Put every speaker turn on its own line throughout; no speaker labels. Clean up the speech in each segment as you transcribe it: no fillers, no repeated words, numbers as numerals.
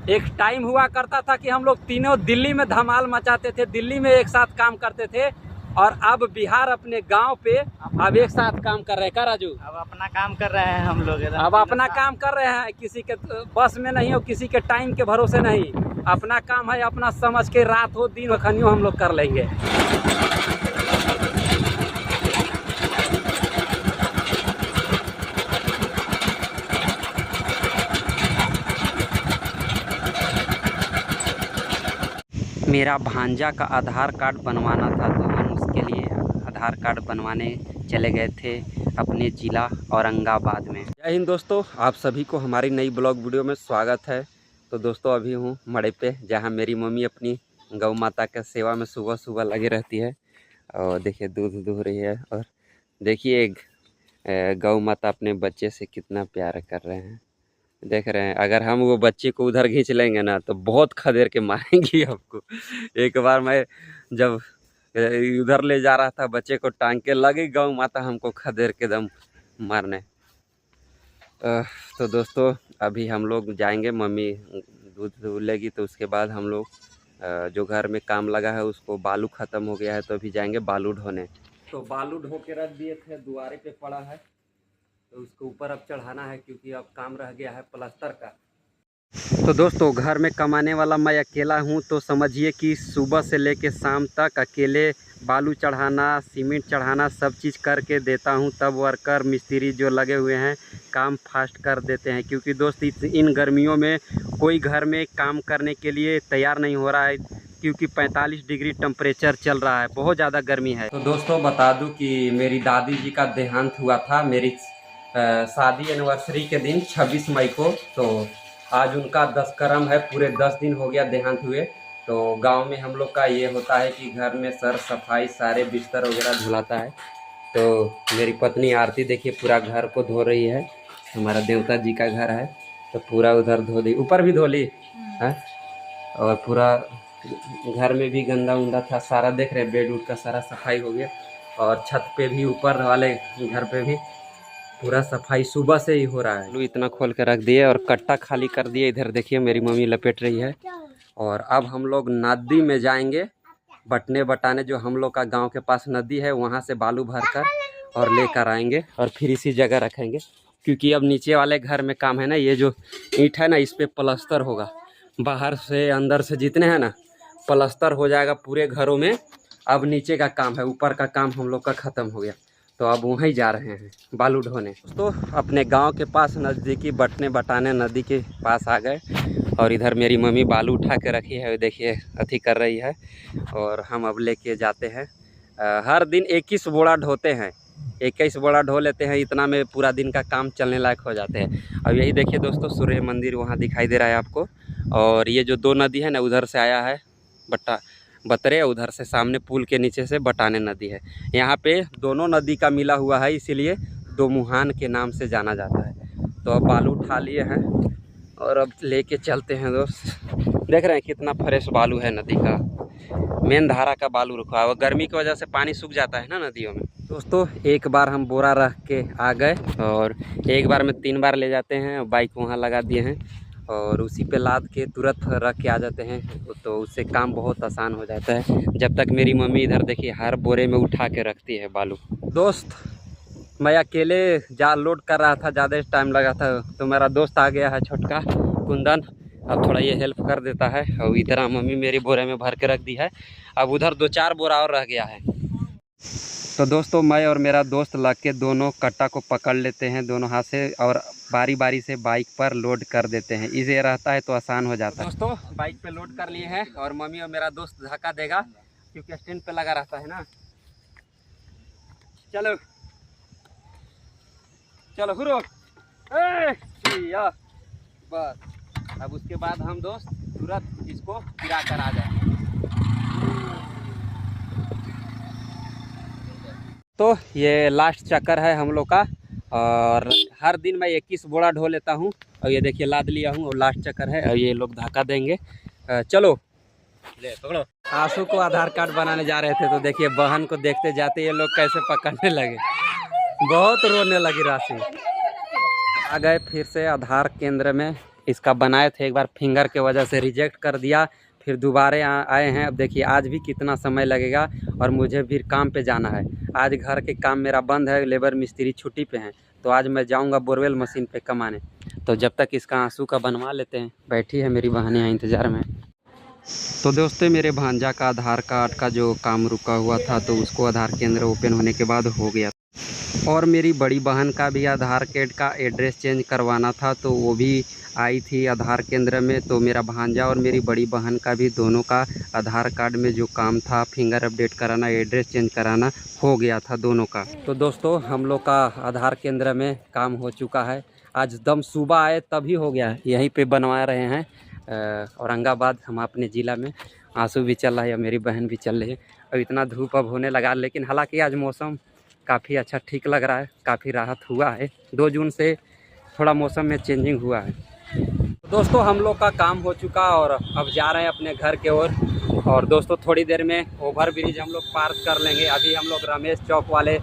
एक टाइम हुआ करता था कि हम लोग तीनों दिल्ली में धमाल मचाते थे, दिल्ली में एक साथ काम करते थे, और अब बिहार अपने गांव पे अब एक साथ काम कर रहे हैं। क्या राजू?
अब अपना काम कर रहे हैं हम लोग।
अब अपना काम कर रहे हैं, किसी के बस में नहीं हो, किसी के टाइम के भरोसे नहीं। अपना काम है, अपना समझ के रात हो दिन हो खनियो हम लोग कर लेंगे। मेरा भांजा का आधार कार्ड बनवाना था, तो हम उसके लिए आधार कार्ड बनवाने चले गए थे अपने ज़िला औरंगाबाद में। जय हिंद दोस्तों, आप सभी को हमारी नई ब्लॉग वीडियो में स्वागत है। तो दोस्तों अभी हूँ मड़े पे, जहाँ मेरी मम्मी अपनी गौ माता के सेवा में सुबह सुबह लगी रहती है। और देखिए दूध दूह रही है, और देखिए गौ माता अपने बच्चे से कितना प्यार कर रहे हैं। देख रहे हैं, अगर हम वो बच्चे को उधर खींच लेंगे ना तो बहुत खदेड़ के मारेंगी आपको। एक बार मैं जब उधर ले जा रहा था बच्चे को, टांग के लगी गौ माता हमको खदेड़ के दम मारने। तो दोस्तों अभी हम लोग जाएंगे, मम्मी दूध लेगी तो उसके बाद हम लोग जो घर में काम लगा है उसको, बालू ख़त्म हो गया है तो अभी जाएंगे बालू ढोने। तो बालू ढो के रख दिए थे, दुआरे पे पड़ा है, तो उसको ऊपर अब चढ़ाना है क्योंकि अब काम रह गया है प्लास्टर का। तो दोस्तों घर में कमाने वाला मैं अकेला हूं, तो समझिए कि सुबह से लेके शाम तक अकेले बालू चढ़ाना, सीमेंट चढ़ाना सब चीज़ करके देता हूं। तब वर्कर मिस्त्री जो लगे हुए हैं काम फास्ट कर देते हैं, क्योंकि दोस्त इन गर्मियों में कोई घर में काम करने के लिए तैयार नहीं हो रहा है, क्योंकि 45 डिग्री टेम्परेचर चल रहा है, बहुत ज़्यादा गर्मी है। तो दोस्तों बता दूं कि मेरी दादी जी का देहांत हुआ था मेरी शादी एनिवर्सरी के दिन 26 मई को। तो आज उनका 10 करम है, पूरे 10 दिन हो गया देहांत हुए। तो गांव में हम लोग का ये होता है कि घर में सर सफाई, सारे बिस्तर वगैरह धुलाता है। तो मेरी पत्नी आरती देखिए पूरा घर को धो रही है, हमारा देवता जी का घर है तो पूरा उधर धो दी, ऊपर भी धो ली है, और पूरा घर में भी गंदा उंदा था सारा, देख रहे बेड उड का सारा सफाई हो गया। और छत पे भी, ऊपर वाले घर पे भी पूरा सफाई सुबह से ही हो रहा है। इतना खोल के रख दिए और कट्टा खाली कर दिए। इधर देखिए मेरी मम्मी लपेट रही है। और अब हम लोग नदी में जाएंगे बटने बटाने, जो हम लोग का गांव के पास नदी है, वहां से बालू भरकर और लेकर आएंगे और फिर इसी जगह रखेंगे, क्योंकि अब नीचे वाले घर में काम है ना, ये जो ईंट है ना इस पर प्लास्टर होगा, बाहर से अंदर से जितने हैं ना प्लास्टर हो जाएगा पूरे घरों में। अब नीचे का काम है, ऊपर का काम हम लोग का ख़त्म हो गया, तो अब वहीं जा रहे हैं बालू ढोने। तो अपने गांव के पास नज़दीकी बटने बटाने नदी के पास आ गए, और इधर मेरी मम्मी बालू उठा के रखी है, देखिए अथी कर रही है, और हम अब लेके जाते हैं। हर दिन 21 बोरा ढोते हैं, 21 बोरा ढो लेते हैं, इतना में पूरा दिन का काम चलने लायक हो जाते हैं। अब यही देखिए दोस्तों सूर्य मंदिर वहाँ दिखाई दे रहा है आपको, और ये जो दो नदी है ना, उधर से आया है बतरे, उधर से सामने पुल के नीचे से बटाने नदी है। यहाँ पे दोनों नदी का मिला हुआ है, इसीलिए दो मुहान के नाम से जाना जाता है। तो अब बालू उठा लिए हैं और अब लेके चलते हैं दोस्त। देख रहे हैं कितना फ्रेश बालू है नदी का, मेन धारा का बालू रुका है, गर्मी की वजह से पानी सूख जाता है ना नदियों में। दोस्तों एक बार हम बोरा रख के आ गए, और एक बार में 3 बार ले जाते हैं, बाइक वहाँ लगा दिए हैं और उसी पे लाद के तुरंत रख के आ जाते हैं, तो उससे काम बहुत आसान हो जाता है। जब तक मेरी मम्मी इधर देखिए हर बोरे में उठा के रखती है बालू। दोस्त मैं अकेले जाल लोड कर रहा था, ज़्यादा टाइम लगा था, तो मेरा दोस्त आ गया है छोटका कुंदन, अब थोड़ा ये हेल्प कर देता है। और इधर मम्मी मेरी बोरे में भर के रख दी है, अब उधर 2-4 बोरा और रह गया है। तो दोस्तों मैं और मेरा दोस्त लग के दोनों कट्टा को पकड़ लेते हैं दोनों हाथ से, और बारी बारी से बाइक पर लोड कर देते हैं, इसे रहता है तो आसान हो जाता है। दोस्तों बाइक पे लोड कर लिए हैं, और मम्मी और मेरा दोस्त धक्का देगा क्योंकि स्टैंड पे लगा रहता है ना। चलो चलो हुरो, बस अब उसके बाद हम दोस्त तुरंत इसको गिरा कर आ जाएंगे। तो ये लास्ट चक्कर है हम लोग का, और हर दिन मैं 21 बोरा ढो लेता हूँ, और ये देखिए लाद लिया हूँ, और लास्ट चक्कर है, और ये लोग धक्का देंगे। चलो ले पकड़ो। आंसू को आधार कार्ड बनाने जा रहे थे, तो देखिए बहन को देखते जाते ये लोग कैसे पकड़ने लगे, बहुत रोने लगी राशि। आ गए फिर से आधार केंद्र में, इसका बनाए थे, एक बार फिंगर के वजह से रिजेक्ट कर दिया, फिर दोबारा आए हैं। अब देखिए आज भी कितना समय लगेगा और मुझे फिर काम पे जाना है। आज घर के काम मेरा बंद है, लेबर मिस्त्री छुट्टी पे हैं, तो आज मैं जाऊंगा बोरवेल मशीन पे कमाने। तो जब तक इसका आंसू का बनवा लेते हैं। बैठी है मेरी बहन यहाँ इंतज़ार में। तो दोस्तों मेरे भांजा का आधार कार्ड का जो काम रुका हुआ था, तो उसको आधार केंद्र ओपन होने के बाद हो गया। और मेरी बड़ी बहन का भी आधार कार्ड का एड्रेस चेंज करवाना था, तो वो भी आई थी आधार केंद्र में। तो मेरा भांजा और मेरी बड़ी बहन का भी दोनों का आधार कार्ड में जो काम था, फिंगर अपडेट कराना, एड्रेस चेंज कराना, हो गया था दोनों का। तो दोस्तों हम लोग का आधार केंद्र में काम हो चुका है। आज दम सुबह आए तभी हो गया है। यहीं पे बनवा रहे हैं औरंगाबाद, हम अपने ज़िला में। आंसू भी चल रहा है, मेरी बहन भी चल रही है। अब इतना धूप अब होने लगा, लेकिन हालांकि आज मौसम काफ़ी अच्छा ठीक लग रहा है, काफ़ी राहत हुआ है। 2 जून से थोड़ा मौसम में चेंजिंग हुआ है। तो दोस्तों हम लोग का काम हो चुका और अब जा रहे हैं अपने घर के ओर। और दोस्तों थोड़ी देर में ओवर ब्रिज हम लोग पार कर लेंगे। अभी हम लोग रमेश चौक वाले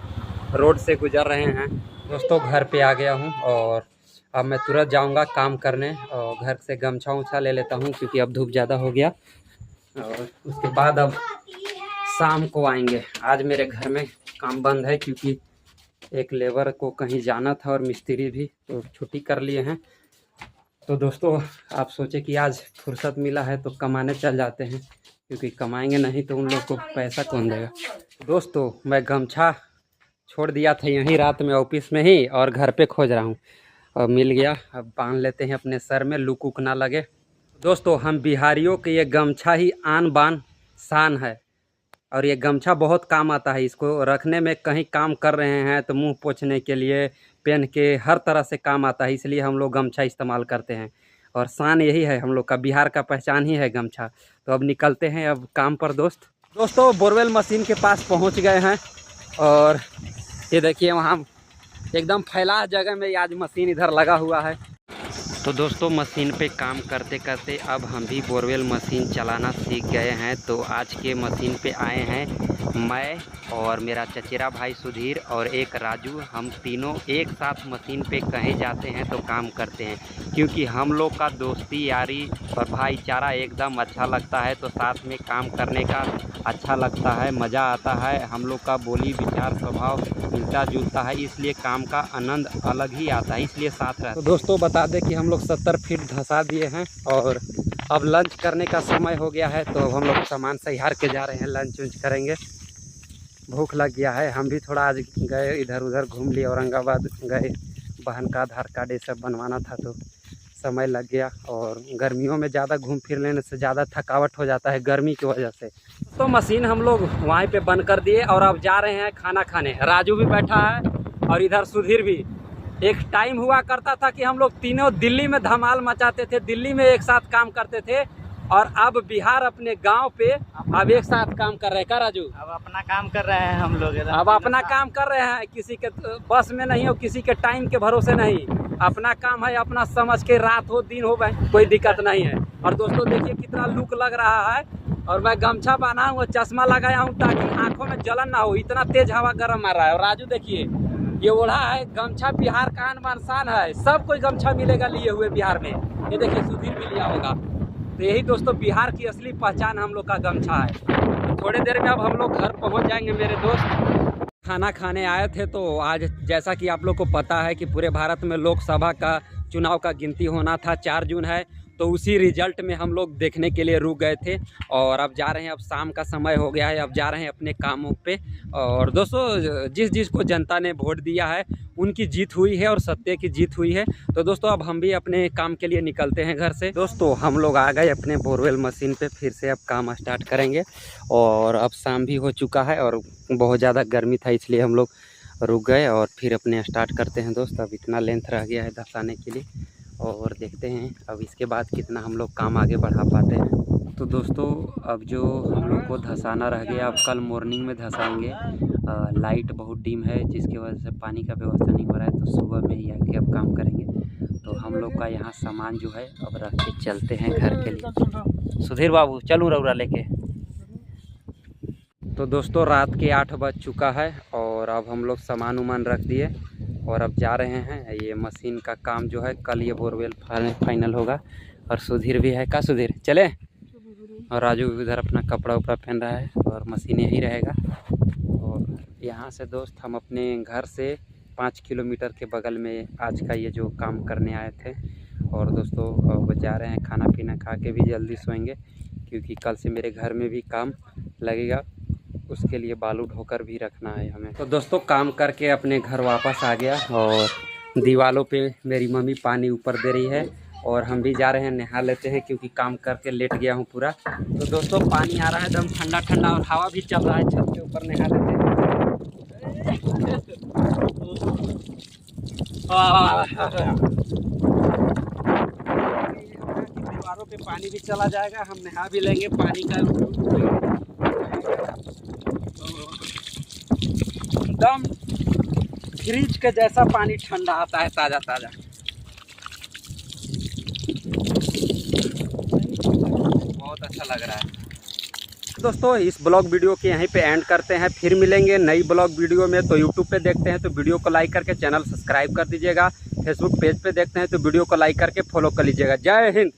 रोड से गुजर रहे हैं। दोस्तों घर पे आ गया हूँ और अब मैं तुरंत जाऊँगा काम करने, और घर से गमछा उछा ले लेता हूँ क्योंकि अब धूप ज़्यादा हो गया। और उसके बाद अब शाम को आएंगे। आज मेरे घर में काम बंद है क्योंकि एक लेबर को कहीं जाना था और मिस्त्री भी तो छुट्टी कर लिए हैं। तो दोस्तों आप सोचे कि आज फुर्सत मिला है तो कमाने चल जाते हैं, क्योंकि कमाएंगे नहीं तो उन लोग को पैसा कौन देगा। दोस्तों मैं गमछा छोड़ दिया था यहीं रात में ऑफिस में ही, और घर पे खोज रहा हूँ, और मिल गया। अब बांध लेते हैं अपने सर में, लुक उक ना लगे। दोस्तों हम बिहारियों के ये गमछा ही आन बान शान है, और ये गमछा बहुत काम आता है। इसको रखने में, कहीं काम कर रहे हैं तो मुंह पोंछने के लिए, पेन के, हर तरह से काम आता है, इसलिए हम लोग गमछा इस्तेमाल करते हैं। और शान यही है हम लोग का, बिहार का पहचान ही है गमछा। तो अब निकलते हैं अब काम पर। दोस्तों बोरवेल मशीन के पास पहुंच गए हैं, और ये देखिए वहाँ एकदम फैला जगह में आज मशीन इधर लगा हुआ है। तो दोस्तों मशीन पे काम करते करते अब हम भी बोरवेल मशीन चलाना सीख गए हैं। तो आज के मशीन पे आए हैं मैं और मेरा चचेरा भाई सुधीर और एक राजू। हम तीनों एक साथ मशीन पे कहीं जाते हैं तो काम करते हैं, क्योंकि हम लोग का दोस्ती यारी और भाईचारा एकदम अच्छा लगता है। तो साथ में काम करने का अच्छा लगता है, मज़ा आता है। हम लोग का बोली विचार स्वभाव मिलता जुलता है, इसलिए काम का आनंद अलग ही आता है, इसलिए साथ रहते हैं। तो दोस्तों बता दें कि हम लोग 70 फीट धंसा दिए हैं और अब लंच करने का समय हो गया है। तो अब हम लोग सामान सहिहार के जा रहे हैं, लंच उंच करेंगे। भूख लग गया है। हम भी थोड़ा आज गए इधर उधर घूम लिए, औरंगाबाद गए, बहन का आधार कार्ड ये सब बनवाना था, तो समय लग गया। और गर्मियों में ज़्यादा घूम फिर लेने से ज़्यादा थकावट हो जाता है गर्मी की वजह से। तो मशीन हम लोग वहीं पे बंद कर दिए और अब जा रहे हैं खाना खाने। राजू भी बैठा है और इधर सुधीर भी। एक टाइम हुआ करता था कि हम लोग तीनों दिल्ली में धमाल मचाते थे, दिल्ली में एक साथ काम करते थे, और अब बिहार अपने गांव पे अब एक साथ काम कर रहे हैं। क्या राजू?
अब अपना काम कर रहे हैं हम लोग।
अब अपना काम कर रहे हैं, किसी के बस में नहीं हो, किसी के टाइम के भरोसे नहीं। अपना काम है, अपना समझ के, रात हो दिन हो भाई कोई दिक्कत नहीं है। और दोस्तों देखिए कितना लुक लग रहा है। और मैं गमछा बांधा हूँ, चश्मा लगाया हूँ ताकि आंखों में जलन ना हो, इतना तेज हवा गर्म मार रहा है। और राजू देखिए ये ओढ़ा है गमछा, बिहार का आन बान शान है। सब कोई गमछा मिलेगा लिए हुए बिहार में। ये देखिए सुधीर भी लिया होगा। तो यही दोस्तों बिहार की असली पहचान हम लोग का गमछा है। तो थोड़ी देर में अब हम लोग घर पहुंच जाएंगे। मेरे दोस्त खाना खाने आए थे, तो आज जैसा कि आप लोग को पता है कि पूरे भारत में लोकसभा का चुनाव का गिनती होना था, 4 जून है। तो उसी रिजल्ट में हम लोग देखने के लिए रुक गए थे, और अब जा रहे हैं। अब शाम का समय हो गया है, अब जा रहे हैं अपने कामों पे। और दोस्तों जिसको जनता ने वोट दिया है उनकी जीत हुई है और सत्य की जीत हुई है। तो दोस्तों अब हम भी अपने काम के लिए निकलते हैं घर से। दोस्तों हम लोग आ गए अपने बोरवेल मशीन पे, फिर से अब काम स्टार्ट करेंगे। और अब शाम भी हो चुका है और बहुत ज़्यादा गर्मी था, इसलिए हम लोग रुक गए और फिर अपने स्टार्ट करते हैं। दोस्त अब इतना लेंथ रह गया है धंसाने के लिए, और देखते हैं अब इसके बाद कितना हम लोग काम आगे बढ़ा पाते हैं। तो दोस्तों अब जो हम लोग को धंसाना रह गया, अब कल मॉर्निंग में धंसाएंगे। लाइट बहुत डिम है, जिसकी वजह से पानी का व्यवस्था नहीं हो रहा है, तो सुबह में ही आके अब काम करेंगे। तो हम लोग का यहाँ सामान जो है अब रख के चलते हैं घर के लिए। सुधीर बाबू चलूँ रौरा लेके। तो दोस्तों रात के 8 बज चुका है और अब हम लोग सामान उमान रख दिए और अब जा रहे हैं। ये मशीन का काम जो है कल ये बोरवेल फाइनल होगा। और सुधीर भी है, का सुधीर चले। और राजू भी उधर अपना कपड़ा उपड़ा पहन रहा है और मशीन यही रहेगा। और यहाँ से दोस्त हम अपने घर से 5 किलोमीटर के बगल में आज का ये जो काम करने आए थे। और दोस्तों अब जा रहे हैं, खाना पीना खा के भी जल्दी सोएंगे क्योंकि कल से मेरे घर में भी काम लगेगा, उसके लिए बालू ढोकर भी रखना है हमें। तो दोस्तों काम करके अपने घर वापस आ गया और दीवारों पे मेरी मम्मी पानी ऊपर दे रही है और हम भी जा रहे हैं, नहा लेते हैं क्योंकि काम करके लेट गया हूँ पूरा। तो दोस्तों पानी आ रहा है एकदम ठंडा ठंडा और हवा भी चल रहा है, छत के ऊपर नहा लेते हैं। दीवारों पे पानी भी चला जाएगा, हम नहा भी लेंगे, पानी का एकदम फ्रिज के जैसा पानी ठंडा आता है, ताज़ा ताज़ा। बहुत अच्छा लग रहा है। दोस्तों इस ब्लॉग वीडियो के यहीं पे एंड करते हैं, फिर मिलेंगे नई ब्लॉग वीडियो में। तो यूट्यूब पे देखते हैं तो वीडियो को लाइक करके चैनल सब्सक्राइब कर दीजिएगा, फेसबुक पेज पे देखते हैं तो वीडियो को लाइक करके फॉलो कर लीजिएगा। जय हिंद।